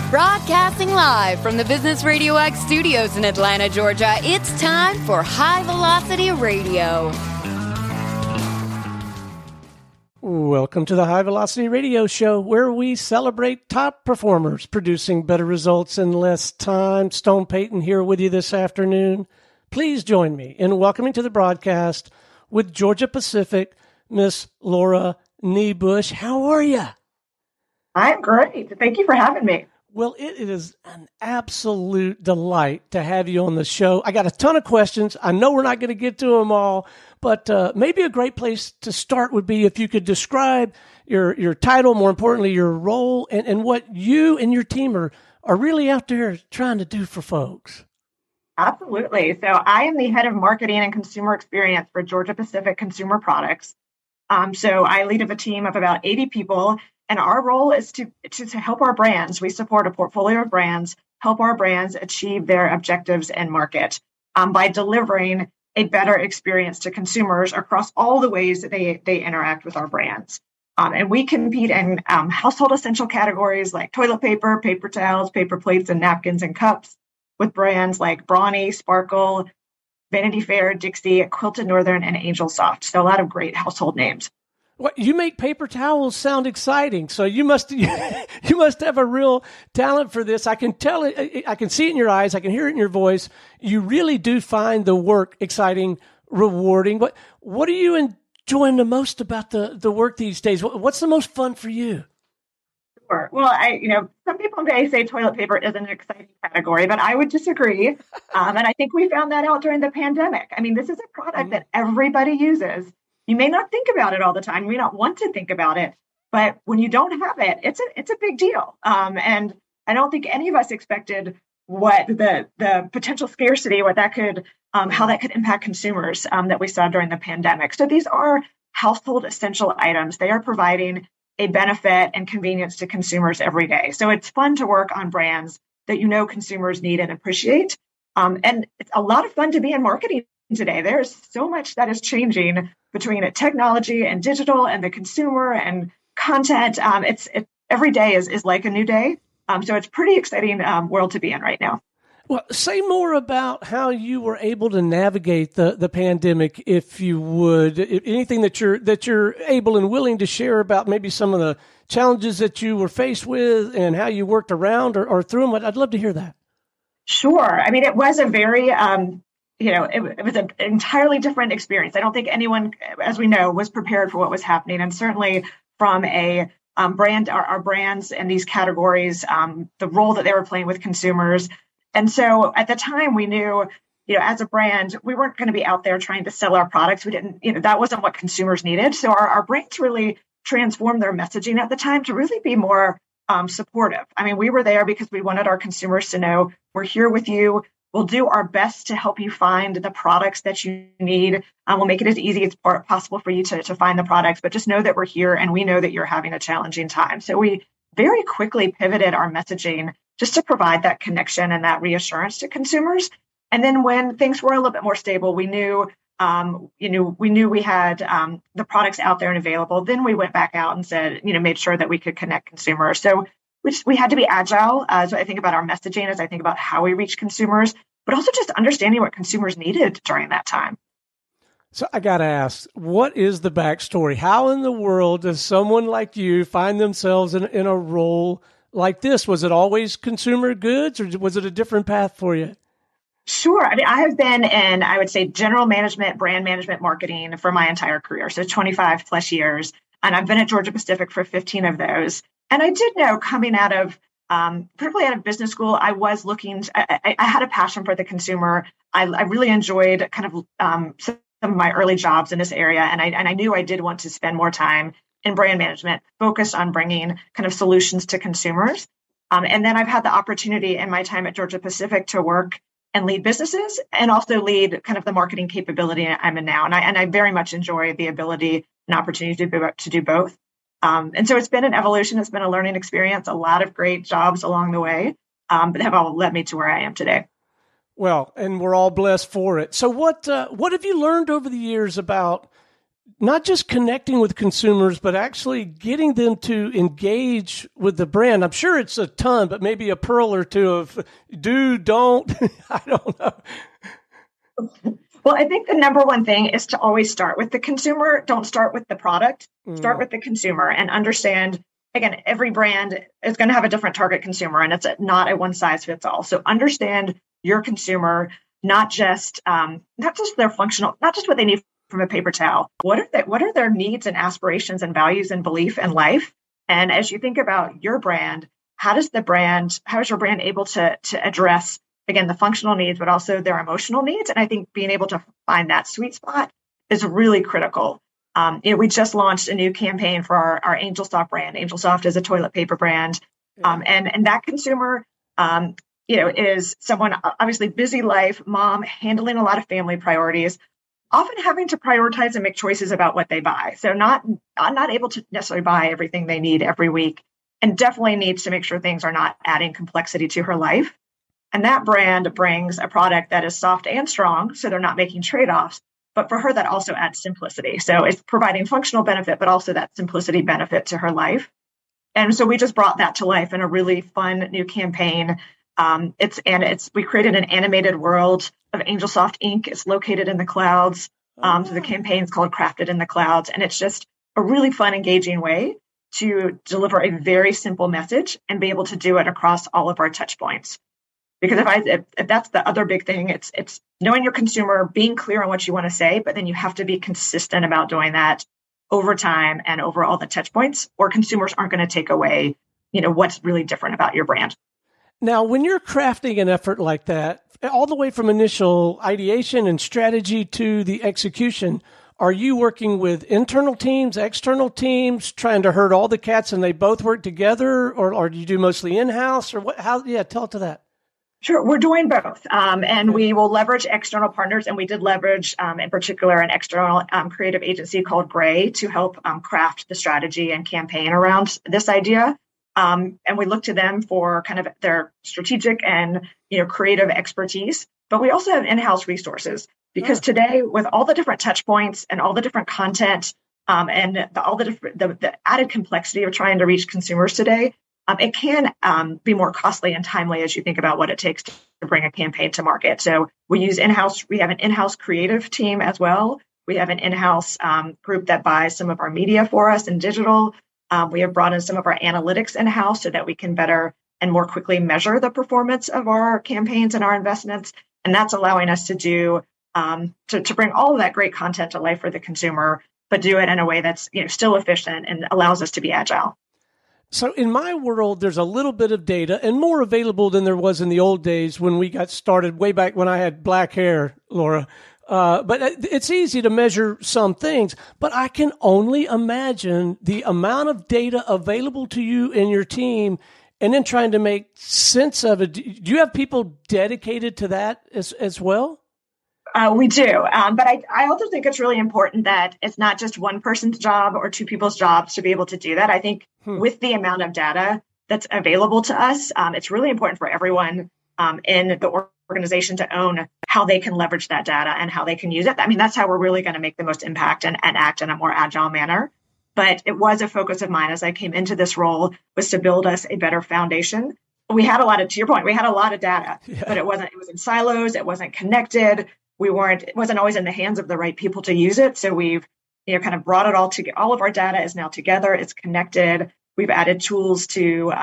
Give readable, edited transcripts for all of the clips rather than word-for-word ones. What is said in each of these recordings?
Broadcasting live from the Business RadioX studios in Atlanta, Georgia, it's time for High Velocity Radio. Welcome to the High Velocity Radio Show, where we celebrate top performers producing better results in less time. Stone Payton here with you this afternoon. Please join me in welcoming to the broadcast with Georgia Pacific, Miss Laura Knebusch. How are you? I'm great. Thank you for having me. Well, it is an absolute delight to have you on the show. I got a ton of questions. I know we're not going to get to them all, but maybe a great place to start would be if you could describe your title, more importantly, your role, and what you and your team are really out there trying to do for folks. Absolutely. So I am the head of marketing and consumer experience for Georgia Pacific Consumer Products. So I lead a team of about 80 people. And our role is to help our brands. We support a portfolio of brands, help our brands achieve their objectives and market by delivering a better experience to consumers across all the ways that they interact with our brands. And we compete in household essential categories like toilet paper, paper towels, paper plates, and napkins and cups with brands like Brawny, Sparkle, Vanity Fair, Dixie, Quilted Northern, and Angel Soft. So a lot of great household names. Well, you make paper towels sound exciting, so you must have a real talent for this. I can tell it. I can see it in your eyes. I can hear it in your voice. You really do find the work exciting, rewarding. What are you enjoying the most about the work these days? What's the most fun for you? Sure. Well, some people may say toilet paper isn't an exciting category, but I would disagree. And I think we found that out during the pandemic. I mean, this is a product that everybody uses. You may not think about it all the time. You may not want to think about it, but when you don't have it, it's a big deal. And I don't think any of us expected what the potential scarcity, what that could, how that could impact consumers that we saw during the pandemic. So these are household essential items. They are providing a benefit and convenience to consumers every day. So it's fun to work on brands that consumers need and appreciate. And it's a lot of fun to be in marketing today. There's so much that is changing between technology and digital and the consumer and content. Every day is like a new day. So it's pretty exciting world to be in right now. Well, say more about how you were able to navigate the pandemic, if you would. Anything that you're able and willing to share about maybe some of the challenges that you were faced with and how you worked around or through them. I'd love to hear that. Sure. I mean, it was a very it was an entirely different experience. I don't think anyone, as we know, was prepared for what was happening. And certainly from a brand, our brands and these categories, the role that they were playing with consumers. And so at the time we knew, as a brand, we weren't going to be out there trying to sell our products. We didn't, that wasn't what consumers needed. So our brands really transformed their messaging at the time to really be more supportive. I mean, we were there because we wanted our consumers to know we're here with you. We'll do our best to help you find the products that you need. We'll make it as easy as possible for you to find the products, but just know that we're here and we know that you're having a challenging time. So we very quickly pivoted our messaging just to provide that connection and that reassurance to consumers. And then when things were a little bit more stable, we knew we had the products out there and available. Then we went back out and said, made sure that we could connect consumers. So we had to be agile as I think about our messaging, as I think about how we reach consumers, but also just understanding what consumers needed during that time. So I got to ask, what is the backstory? How in the world does someone like you find themselves in a role like this? Was it always consumer goods or was it a different path for you? Sure. I mean, I have been in, I would say, general management, brand management, marketing for my entire career. So 25 plus years. And I've been at Georgia Pacific for 15 of those. And I did know coming out of, particularly out of business school, I was looking, I had a passion for the consumer. I really enjoyed kind of some of my early jobs in this area. And I knew I did want to spend more time in brand management, focused on bringing kind of solutions to consumers. And then I've had the opportunity in my time at Georgia Pacific to work and lead businesses and also lead kind of the marketing capability I'm in now. And I very much enjoy the ability and opportunity to do both. And so it's been an evolution. It's been a learning experience, a lot of great jobs along the way, but have all led me to where I am today. Well, and we're all blessed for it. So what have you learned over the years about not just connecting with consumers, but actually getting them to engage with the brand? I'm sure it's a ton, but maybe a pearl or two of do, don't, I don't know. Well, I think the number one thing is to always start with the consumer. Don't start with the product. Start with the consumer and understand, again, every brand is going to have a different target consumer, and it's not a one size fits all. So understand your consumer, not just their functional, not just what they need from a paper towel. What are their needs and aspirations and values and belief in life? And as you think about your brand, how is your brand able to address, again, the functional needs, but also their emotional needs? And I think being able to find that sweet spot is really critical. We just launched a new campaign for our Angel Soft brand. Angel Soft is a toilet paper brand. And that consumer, is someone, obviously busy life, mom, handling a lot of family priorities, often having to prioritize and make choices about what they buy. So not able to necessarily buy everything they need every week, and definitely needs to make sure things are not adding complexity to her life. And that brand brings a product that is soft and strong, so they're not making trade-offs. But for her, that also adds simplicity. So it's providing functional benefit, but also that simplicity benefit to her life. And so we just brought that to life in a really fun new campaign. We created an animated world of Angel Soft ink. It's located in the clouds. So the campaign is called Crafted in the Clouds. And it's just a really fun, engaging way to deliver a very simple message and be able to do it across all of our touch points. Because if that's the other big thing, it's knowing your consumer, being clear on what you want to say, but then you have to be consistent about doing that over time and over all the touch points, or consumers aren't going to take away, what's really different about your brand. Now, when you're crafting an effort like that, all the way from initial ideation and strategy to the execution, are you working with internal teams, external teams, trying to herd all the cats and they both work together, or do you do mostly in-house, or what? Tell it to that. Sure, we're doing both, and we will leverage external partners, and we did leverage, in particular, an external creative agency called Gray to help craft the strategy and campaign around this idea. And we look to them for kind of their strategic and creative expertise. But we also have in-house resources, because today, with all the different touch points and all the different content and the added complexity of trying to reach consumers today, it can be more costly and timely as you think about what it takes to bring a campaign to market. So we have an in-house creative team as well. We have an in-house group that buys some of our media for us in digital. We have brought in some of our analytics in-house so that we can better and more quickly measure the performance of our campaigns and our investments. And that's allowing us to do to bring all of that great content to life for the consumer, but do it in a way that's still efficient and allows us to be agile. So in my world, there's a little bit of data and more available than there was in the old days when we got started way back when I had black hair, Laura. But it's easy to measure some things, but I can only imagine the amount of data available to you and your team, and then trying to make sense of it. Do you have people dedicated to that as well? We do. But I also think it's really important that it's not just one person's job or two people's jobs to be able to do that. I think with the amount of data that's available to us, it's really important for everyone in the organization to own how they can leverage that data and how they can use it. I mean, that's how we're really going to make the most impact and act in a more agile manner. But it was a focus of mine as I came into this role, was to build us a better foundation. We had to your point, we had a lot of data, but it was in silos. It wasn't connected. It wasn't always in the hands of the right people to use it. So we've, kind of brought it all together. All of our data is now together. It's connected. We've added tools to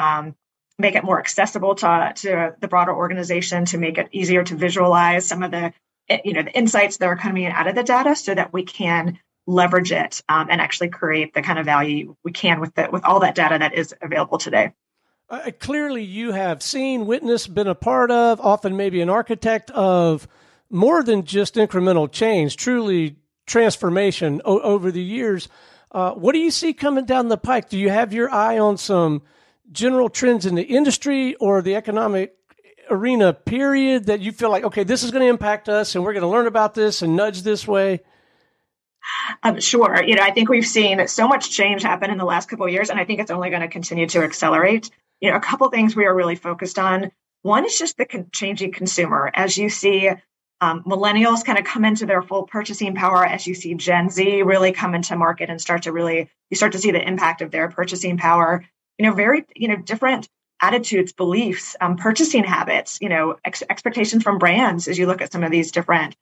make it more accessible to the broader organization, to make it easier to visualize some of the insights that are coming out of the data, so that we can leverage it and actually create the kind of value we can with all that data that is available today. Clearly, you have seen, witnessed, been a part of, often maybe an architect of more than just incremental change, truly transformation over the years. What do you see coming down the pike? Do you have your eye on some general trends in the industry or the economic arena, period, that you feel like, okay, this is going to impact us and we're going to learn about this and nudge this way? Sure. I think we've seen so much change happen in the last couple of years, and I think it's only going to continue to accelerate. A couple of things we are really focused on. One is just the changing consumer. As you see Millennials kind of come into their full purchasing power as you see Gen Z really come into market and you start to see the impact of their purchasing power. Very, different attitudes, beliefs, purchasing habits, expectations from brands as you look at some of these different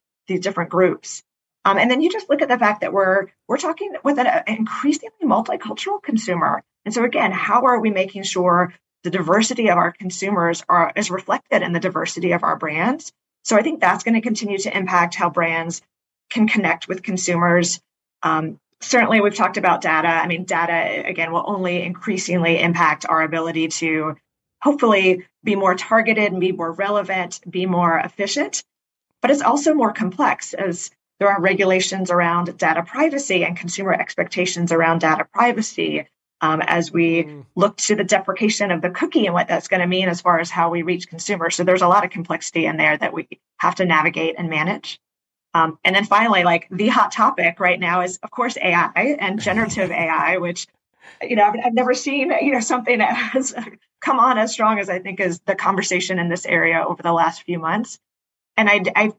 groups. And then you just look at the fact that we're talking with an increasingly multicultural consumer. And so again, how are we making sure the diversity of our consumers is reflected in the diversity of our brands? So I think that's going to continue to impact how brands can connect with consumers. Certainly, we've talked about data. I mean, data, again, will only increasingly impact our ability to hopefully be more targeted and be more relevant, be more efficient. But it's also more complex as there are regulations around data privacy and consumer expectations around data privacy as we look to the deprecation of the cookie and what that's going to mean as far as how we reach consumers. So there's a lot of complexity in there that we have to navigate and manage. And then finally, like the hot topic right now is, of course, AI and generative AI, which, I've never seen, something that has come on as strong as I think is the conversation in this area over the last few months. And I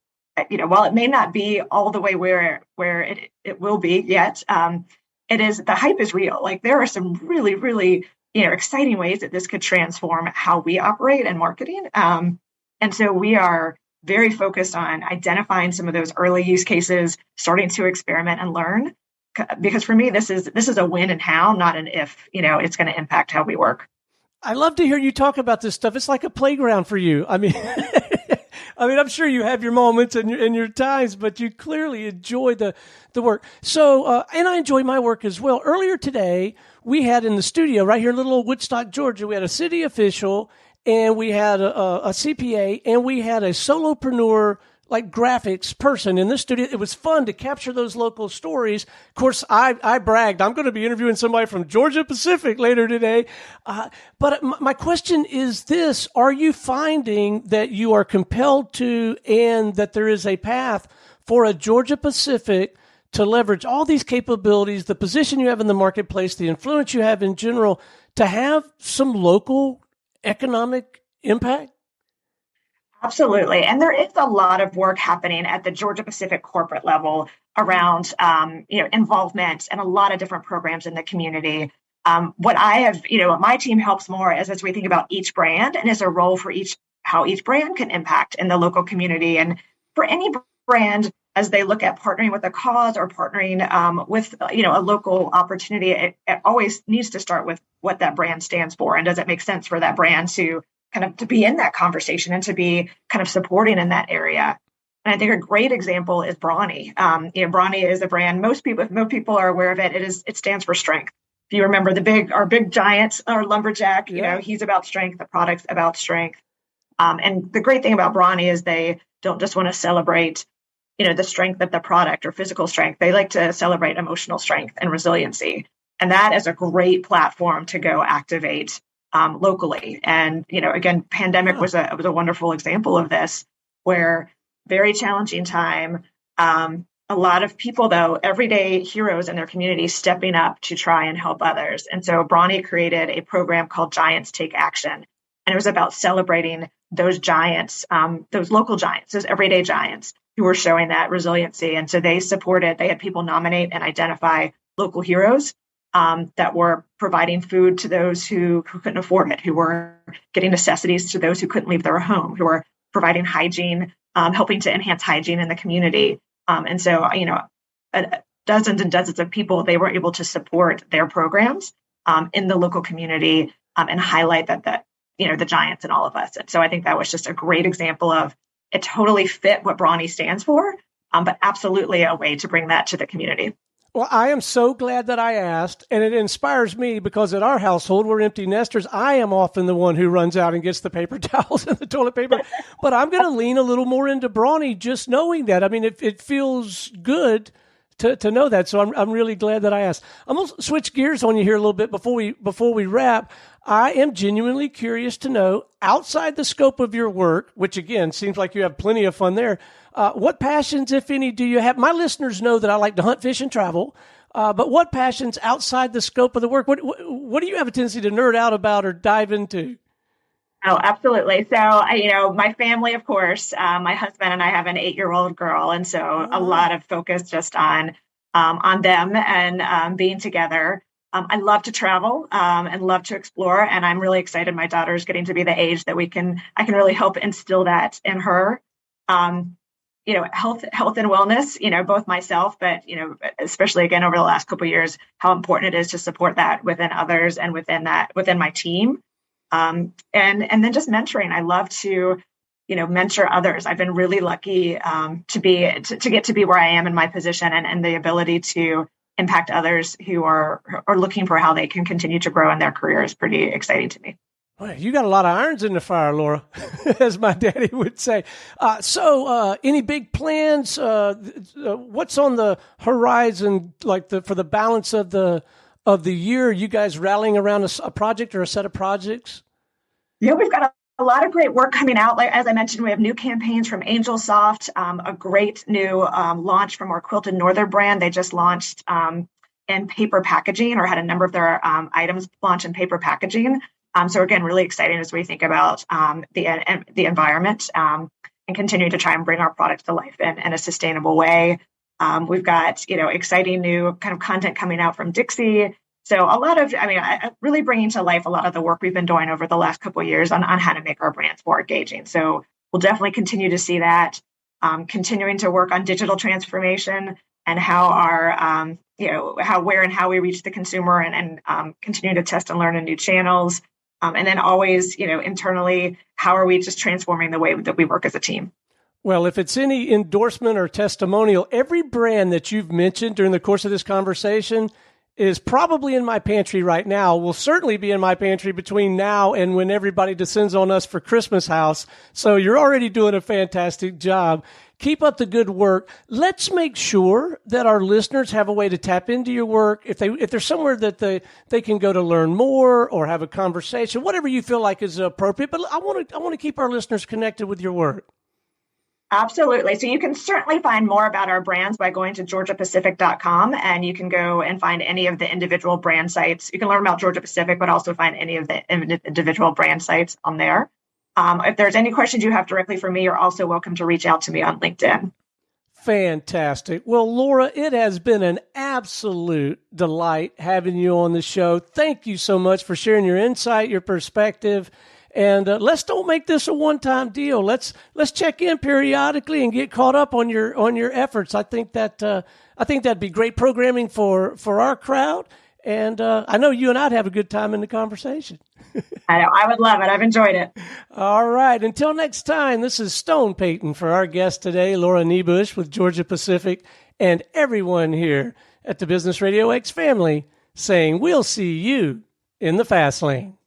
while it may not be all the way where it will be yet, the hype is real. Like there are some really, really, exciting ways that this could transform how we operate and marketing. And so we are very focused on identifying some of those early use cases, starting to experiment and learn. Because for me, this is a when and how, not an if, it's going to impact how we work. I love to hear you talk about this stuff. It's like a playground for you. I mean, I'm sure you have your moments and your times, but you clearly enjoy the work. So, and I enjoy my work as well. Earlier today, we had in the studio right here in little old Woodstock, Georgia, we had a city official and we had a CPA and we had a solopreneur like graphics person in the studio. It was fun to capture those local stories. Of course, I bragged. I'm going to be interviewing somebody from Georgia Pacific later today. But my question is this: are you finding that you are compelled to, and that there is a path for a Georgia Pacific to leverage all these capabilities, the position you have in the marketplace, the influence you have in general, to have some local economic impact? Absolutely. And there is a lot of work happening at the Georgia Pacific corporate level around, involvement and a lot of different programs in the community. What I have, my team helps more as we think about each brand and as a role for how each brand can impact in the local community. And for any brand, as they look at partnering with a cause or partnering with, a local opportunity, it always needs to start with what that brand stands for. And does it make sense for that brand to be in that conversation and to be kind of supporting in that area? And I think a great example is Brawny. Brawny is a brand most people are aware of it. It stands for strength. If you remember our big giant, our lumberjack, he's about strength. The product's about strength. And the great thing about Brawny is they don't just want to celebrate, the strength of the product or physical strength. They like to celebrate emotional strength and resiliency. And that is a great platform to go activate locally. And, again, pandemic was a wonderful example of this, where very challenging time. A lot of people, though, everyday heroes in their community stepping up to try and help others. And so Brawny created a program called Giants Take Action. And it was about celebrating those giants, those local giants, those everyday giants who were showing that resiliency. And so they had people nominate and identify local heroes that were providing food to those who couldn't afford it, who were getting necessities to those who couldn't leave their home, who were providing hygiene, helping to enhance hygiene in the community. And so, dozens and dozens of people, they were able to support their programs in the local community and highlight that the giants in all of us. And so I think that was just a great example of it totally fit what Brawny stands for, but absolutely a way to bring that to the community. Well, I am so glad that I asked, and it inspires me because at our household, we're empty nesters. I am often the one who runs out and gets the paper towels and the toilet paper, but I'm going to lean a little more into Brawny just knowing that. I mean, it feels good to know that, so I'm really glad that I asked. I'm going to switch gears on you here a little bit before we wrap. I am genuinely curious to know, outside the scope of your work, which again seems like you have plenty of fun there, what passions, if any, do you have? My listeners know that I like to hunt, fish, and travel, but what passions outside the scope of the work? What do you have a tendency to nerd out about or dive into? Oh, absolutely. So, my family, of course, my husband and I have an 8-year-old girl, and so a lot of focus just on them and being together. I love to travel and love to explore, and I'm really excited. My daughter is getting to be the age that I can really help instill that in her. Um, health and wellness. Both myself, but especially again over the last couple of years, how important it is to support that within others and within my team. And then just mentoring. I love to, mentor others. I've been really lucky to get to be where I am in my position and the ability to impact others who are looking for how they can continue to grow in their career is pretty exciting to me. Well, you got a lot of irons in the fire, Laura, as my daddy would say. So any big plans? What's on the horizon, for the balance of the year? You guys rallying around a project or a set of projects? Yeah, we've got a lot of great work coming out. Like, as I mentioned, we have new campaigns from AngelSoft, a great new launch from our Quilted Northern brand. They just launched in paper packaging, or had a number of their items launch in paper packaging. So again, really exciting as we think about the environment and continue to try and bring our products to life in a sustainable way. We've got, exciting new kind of content coming out from Dixie. So a lot of, really bringing to life a lot of the work we've been doing over the last couple of years on how to make our brands more engaging. So we'll definitely continue to see that, continuing to work on digital transformation and how our, where and how we reach the consumer and continue to test and learn in new channels. And then always, internally, how are we just transforming the way that we work as a team? Well, if it's any endorsement or testimonial, every brand that you've mentioned during the course of this conversation is probably in my pantry right now, will certainly be in my pantry between now and when everybody descends on us for Christmas house. So you're already doing a fantastic job. Keep up the good work. Let's make sure that our listeners have a way to tap into your work. If there's somewhere that they can go to learn more or have a conversation, whatever you feel like is appropriate. But I want to keep our listeners connected with your work. Absolutely. So you can certainly find more about our brands by going to georgiapacific.com, and you can go and find any of the individual brand sites. You can learn about Georgia Pacific, but also find any of the individual brand sites on there. If there's any questions you have directly for me, you're also welcome to reach out to me on LinkedIn. Fantastic. Well, Laura, it has been an absolute delight having you on the show. Thank you so much for sharing your insight, your perspective. And let's don't make this a one-time deal. Let's check in periodically and get caught up on your efforts. I think that'd be great programming for our crowd. And I know you and I'd have a good time in the conversation. I know. I would love it. I've enjoyed it. All right. Until next time, this is Stone Payton for our guest today, Laura Knebusch with Georgia Pacific, and everyone here at the Business RadioX family saying we'll see you in the fast lane.